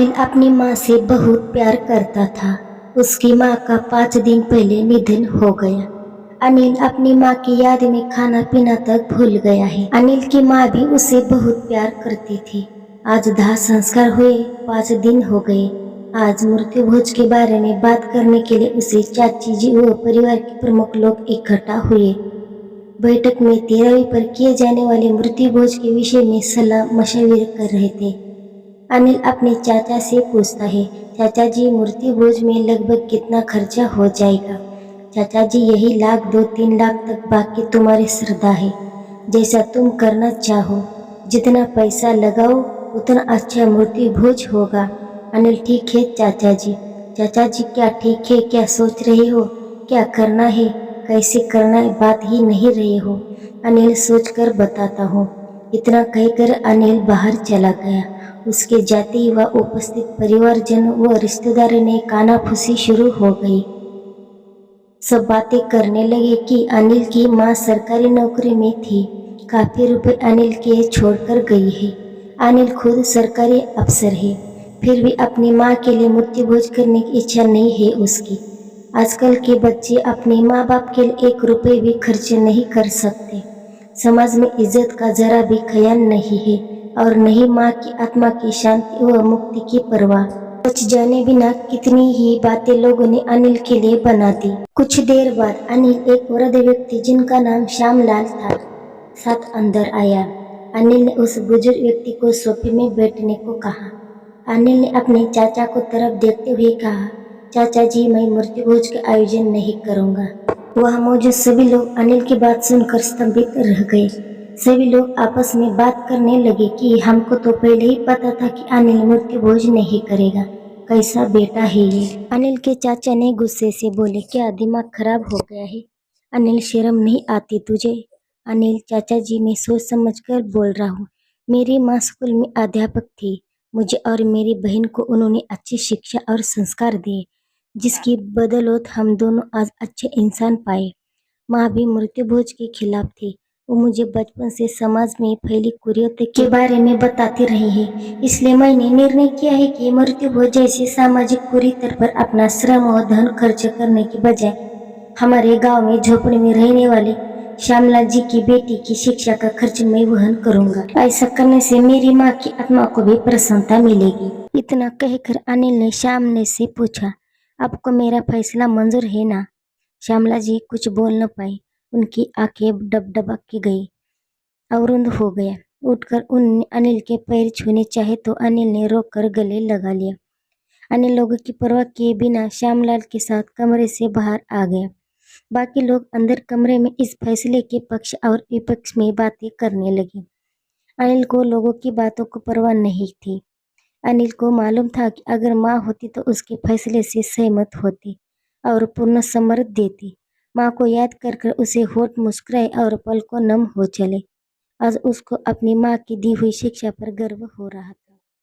अनिल अपनी माँ से बहुत प्यार करता था। उसकी माँ का 5 दिन पहले निधन हो गया। अनिल अपनी माँ की याद में खाना पीना तक भूल गया है। अनिल की माँ भी उसे बहुत प्यार करती थी। आज दाह संस्कार हुए 5 दिन हो गए। आज मृत्यु भोज के बारे में बात करने के लिए उसे चाची जी व परिवार के प्रमुख लोग इकट्ठा हुए। बैठक में 13वीं पर किए जाने वाले मृत्यु भोज के विषय में सलाह मशविरा कर रहे थे। अनिल अपने चाचा से पूछता है, चाचा जी मृत्यु भोज में लगभग कितना खर्चा हो जाएगा? चाचा जी यही लाख 2-3 लाख तक, बाकी तुम्हारी श्रद्धा है, जैसा तुम करना चाहो, जितना पैसा लगाओ उतना अच्छा मृत्यु भोज होगा। अनिल ठीक है चाचा जी। चाचा जी क्या ठीक है? क्या सोच रहे हो? क्या करना है, कैसे करना है, बात ही नहीं रहे हो? अनिल सोच कर बताता हूँ। इतना कहकर अनिल बाहर चला गया। उसके जाते ही वह उपस्थित परिवारजन व रिश्तेदारों ने कानाफूसी शुरू हो गई। सब बातें करने लगे कि अनिल की माँ सरकारी नौकरी में थी, काफी रुपए अनिल के छोड़कर गई है। अनिल खुद सरकारी अफसर है, फिर भी अपनी माँ के लिए मृत्यु भोज करने की इच्छा नहीं है उसकी। आजकल के बच्चे अपने माँ बाप के लिए 1 रुपए भी खर्च नहीं कर सकते। समाज में इज्जत का जरा भी ख्याल नहीं है और नहीं माँ की आत्मा की शांति व मुक्ति की परवाह। कुछ जाने बिना कितनी ही बातें लोगों ने अनिल के लिए बना दी। कुछ देर बाद अनिल एक वृद्ध व्यक्ति जिनका नाम श्यामलाल था साथ अंदर आया। अनिल ने उस बुजुर्ग व्यक्ति को सोफे में बैठने को कहा। अनिल ने अपने चाचा को तरफ देखते हुए कहा, चाचा जी मैं मृत्यु भोज का आयोजन नहीं करूंगा। वह मौजूद सभी लोग अनिल की बात सुनकर स्तंभित रह गए। सभी लोग आपस में बात करने लगे कि हमको तो पहले ही पता था कि अनिल मृत्यु भोज नहीं करेगा, कैसा बेटा है ये। अनिल के चाचा ने गुस्से से बोले, क्या दिमाग खराब हो गया है? अनिल शर्म नहीं आती तुझे? अनिल चाचा जी मैं सोच समझ कर बोल रहा हूँ। मेरी माँ स्कूल में अध्यापक थी। मुझे और मेरी बहन को उन्होंने अच्छी शिक्षा और संस्कार दिए, जिसकी बदौलत हम दोनों आज अच्छे इंसान पाए। माँ भी मृत्यु भोज के खिलाफ थी। वो मुझे बचपन से समाज में फैली कुरीतियों के बारे में बताती रही है। इसलिए मैंने निर्णय किया है कि मृत्यु भोज जैसी सामाजिक कुरीति पर अपना श्रम और धन खर्च करने के बजाय हमारे गांव में झोपड़ी में रहने वाले श्यामला जी की बेटी की शिक्षा का खर्च मैं वहन करूंगा। ऐसा करने से मेरी माँ की आत्मा को भी प्रसन्नता मिलेगी। इतना कहकर अनिल ने श्यामला से पूछा, आपको मेरा फैसला मंजूर है ना? श्यामला जी कुछ बोल न पाई। उनकी आंखें डबडबा के गई, अवरुद्ध हो गया। उठकर उन्होंने अनिल के पैर छूने चाहे तो अनिल ने रोक कर गले लगा लिया। अनिल लोगों की परवाह किए बिना श्यामलाल के साथ कमरे से बाहर आ गया। बाकी लोग अंदर कमरे में इस फैसले के पक्ष और विपक्ष में बातें करने लगे। अनिल को लोगों की बातों को परवाह नहीं थी। अनिल को मालूम था कि अगर माँ होती तो उसके फैसले से सहमत होती और पूर्ण समर्थन देती। माँ को याद कर कर उसे होठ मुस्कुराए और पलकों नम हो चले। आज उसको अपनी माँ की दी हुई शिक्षा पर गर्व हो रहा था।